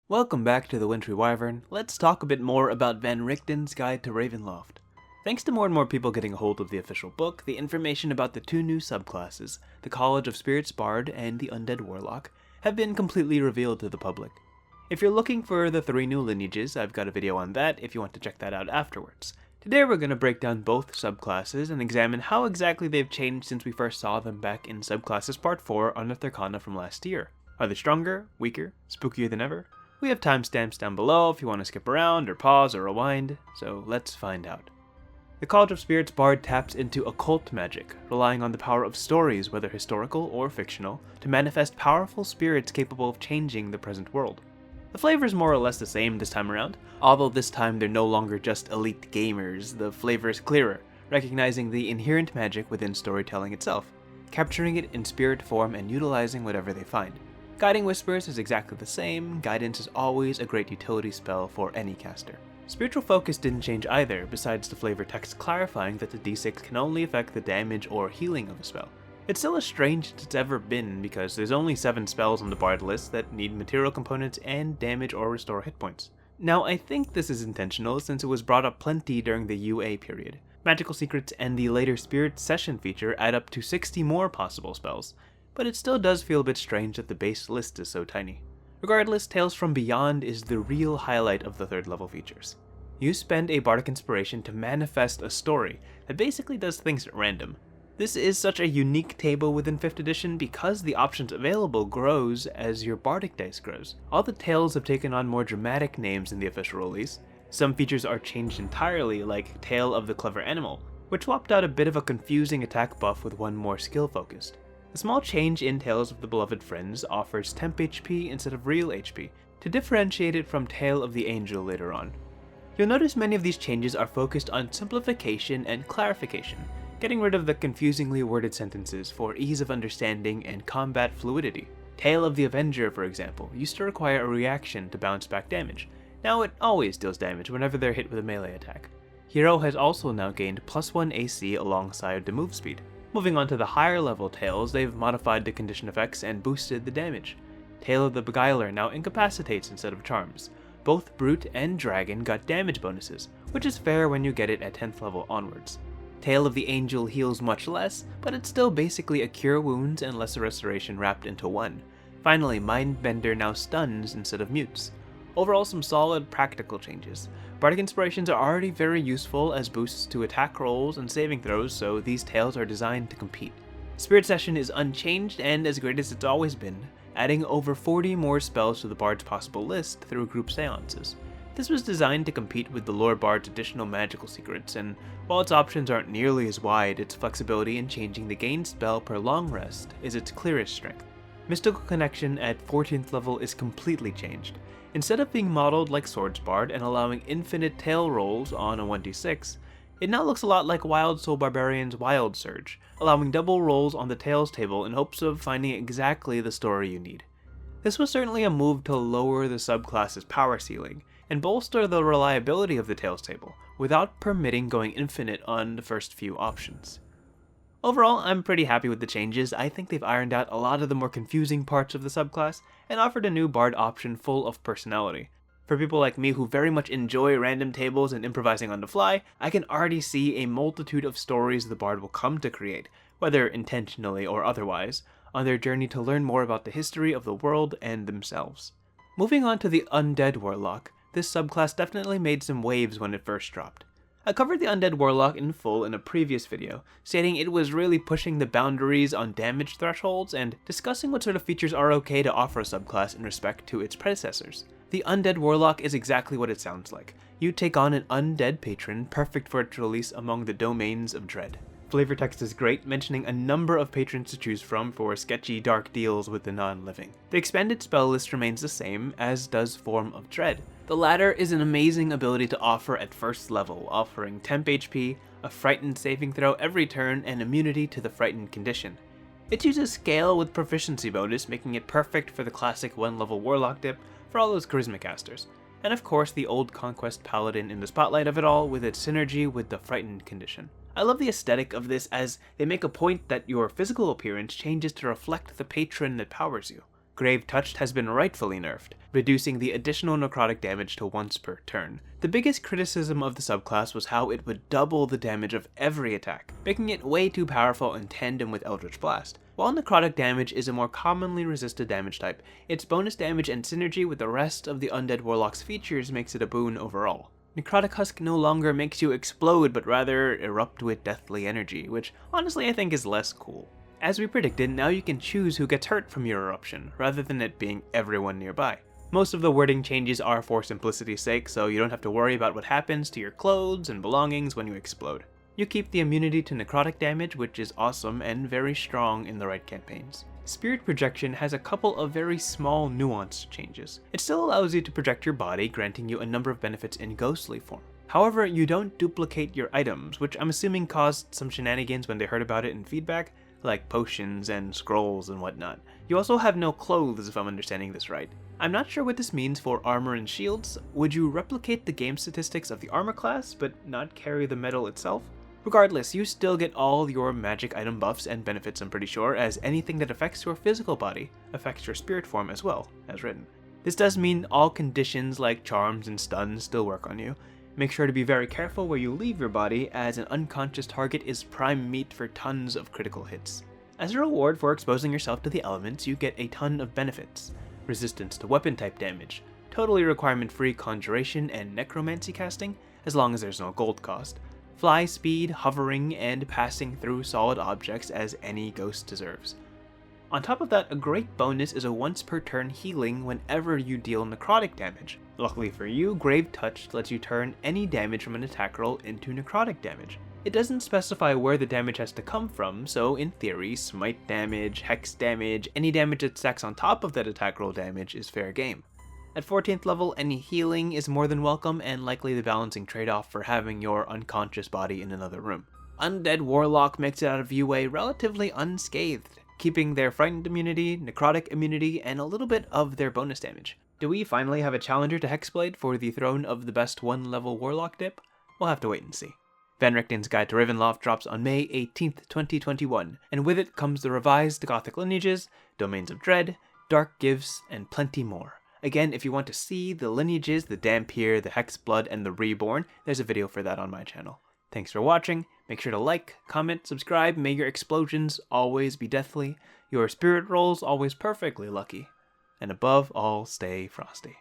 Welcome back to the Wintry Wyvern. Let's talk a bit more about Van Richten's Guide to Ravenloft. Thanks to more and more people getting a hold of the official book, the information about the two new subclasses, the College of Spirits Bard and the Undead Warlock, have been completely revealed to the public. If you're looking for the three new lineages, I've got a video on that if you want to check that out afterwards. Today we're going to break down both subclasses and examine how exactly they've changed since we first saw them back in Subclasses Part 4 on Arcana from last year. Are they stronger, weaker, spookier than ever? We have timestamps down below if you want to skip around or pause or rewind, so let's find out. The College of Spirits Bard taps into occult magic, relying on the power of stories, whether historical or fictional, to manifest powerful spirits capable of changing the present world. The flavor is more or less the same this time around, although this time they're no longer just elite gamers. The flavor is clearer, recognizing the inherent magic within storytelling itself, capturing it in spirit form and utilizing whatever they find. Guiding Whispers is exactly the same. Guidance is always a great utility spell for any caster. Spiritual Focus didn't change either, besides the flavor text clarifying that the d6 can only affect the damage or healing of a spell. It's still as strange as it's ever been because there's only 7 spells on the Bard list that need material components and damage or restore hit points. Now I think this is intentional since it was brought up plenty during the UA period. Magical Secrets and the later Spirit Session feature add up to 60 more possible spells, but it still does feel a bit strange that the base list is so tiny. Regardless, Tales from Beyond is the real highlight of the 3rd level features. You spend a Bardic Inspiration to manifest a story that basically does things at random. This is such a unique table within 5th edition because the options available grows as your Bardic dice grows. All the tales have taken on more dramatic names in the official release. Some features are changed entirely, like Tale of the Clever Animal, which swapped out a bit of a confusing attack buff with one more skill focused. A small change in Tales of the Beloved Friends offers temp HP instead of real HP, to differentiate it from Tale of the Angel later on. You'll notice many of these changes are focused on simplification and clarification, getting rid of the confusingly worded sentences for ease of understanding and combat fluidity. Tale of the Avenger, for example, used to require a reaction to bounce back damage. Now it always deals damage whenever they're hit with a melee attack. Hero has also now gained +1 AC alongside the move speed. Moving on to the higher level Tales, they've modified the condition effects and boosted the damage. Tale of the Beguiler now incapacitates instead of charms. Both Brute and Dragon got damage bonuses, which is fair when you get it at 10th level onwards. Tale of the Angel heals much less, but it's still basically a cure wounds and lesser restoration wrapped into one. Finally, Mindbender now stuns instead of mutes. Overall, some solid practical changes. Bardic Inspirations are already very useful as boosts to attack rolls and saving throws, so these tales are designed to compete. Spirit Session is unchanged and as great as it's always been, adding over 40 more spells to the Bard's possible list through group seances. This was designed to compete with the Lore Bard's additional magical secrets, and while its options aren't nearly as wide, its flexibility in changing the gained spell per long rest is its clearest strength. Mystical Connection at 14th level is completely changed. Instead of being modeled like Swords Bard and allowing infinite tail rolls on a 1d6, it now looks a lot like Wild Soul Barbarian's Wild Surge, allowing double rolls on the tails table in hopes of finding exactly the story you need. This was certainly a move to lower the subclass's power ceiling, and bolster the reliability of the tails table, without permitting going infinite on the first few options. Overall, I'm pretty happy with the changes. I think they've ironed out a lot of the more confusing parts of the subclass, and offered a new Bard option full of personality. For people like me who very much enjoy random tables and improvising on the fly, I can already see a multitude of stories the Bard will come to create, whether intentionally or otherwise, on their journey to learn more about the history of the world and themselves. Moving on to the Undead Warlock, this subclass definitely made some waves when it first dropped. I covered the Undead Warlock in full in a previous video, stating it was really pushing the boundaries on damage thresholds and discussing what sort of features are okay to offer a subclass in respect to its predecessors. The Undead Warlock is exactly what it sounds like. You take on an undead patron, perfect for its release among the domains of dread. Flavor text is great, mentioning a number of patrons to choose from for sketchy dark deals with the non-living. The expanded spell list remains the same, as does Form of Dread. The latter is an amazing ability to offer at first level, offering temp HP, a frightened saving throw every turn, and immunity to the frightened condition. It uses scale with proficiency bonus, making it perfect for the classic 1-level warlock dip for all those charisma casters. And of course the old Conquest Paladin in the spotlight of it all with its synergy with the frightened condition. I love the aesthetic of this as they make a point that your physical appearance changes to reflect the patron that powers you. Grave Touched has been rightfully nerfed, reducing the additional necrotic damage to once per turn. The biggest criticism of the subclass was how it would double the damage of every attack, making it way too powerful in tandem with Eldritch Blast. While necrotic damage is a more commonly resisted damage type, its bonus damage and synergy with the rest of the Undead Warlock's features makes it a boon overall. Necrotic Husk no longer makes you explode, but rather erupt with deathly energy, which honestly I think is less cool. As we predicted, now you can choose who gets hurt from your eruption, rather than it being everyone nearby. Most of the wording changes are for simplicity's sake, so you don't have to worry about what happens to your clothes and belongings when you explode. You keep the immunity to necrotic damage, which is awesome and very strong in the right campaigns. Spirit Projection has a couple of very small nuanced changes. It still allows you to project your body, granting you a number of benefits in ghostly form. However, you don't duplicate your items, which I'm assuming caused some shenanigans when they heard about it in feedback, like potions and scrolls and whatnot. You also have no clothes, if I'm understanding this right. I'm not sure what this means for armor and shields. Would you replicate the game statistics of the armor class, but not carry the metal itself? Regardless, you still get all your magic item buffs and benefits, I'm pretty sure, as anything that affects your physical body affects your spirit form as well, as written. This does mean all conditions like charms and stuns still work on you. Make sure to be very careful where you leave your body, as an unconscious target is prime meat for tons of critical hits. As a reward for exposing yourself to the elements, you get a ton of benefits. Resistance to weapon type damage, totally requirement-free conjuration and necromancy casting, as long as there's no gold cost, fly speed, hovering, and passing through solid objects as any ghost deserves. On top of that, a great bonus is a once per turn healing whenever you deal necrotic damage. Luckily for you, Grave Touched lets you turn any damage from an attack roll into necrotic damage. It doesn't specify where the damage has to come from, so in theory, smite damage, hex damage, any damage that stacks on top of that attack roll damage is fair game. At 14th level, any healing is more than welcome and likely the balancing trade-off for having your unconscious body in another room. Undead Warlock makes it out of UA relatively unscathed, keeping their frightened immunity, necrotic immunity, and a little bit of their bonus damage. Do we finally have a challenger to Hexblade for the throne of the best one-level Warlock dip? We'll have to wait and see. Van Richten's Guide to Ravenloft drops on May 18th, 2021, and with it comes the revised Gothic lineages, Domains of Dread, Dark Gifts, and plenty more. Again, if you want to see the lineages, the Dhampir, the Hexblood, and the Reborn, there's a video for that on my channel. Thanks for watching. Make sure to like, comment, subscribe. May your explosions always be deathly, your spirit rolls always perfectly lucky, and above all, stay frosty.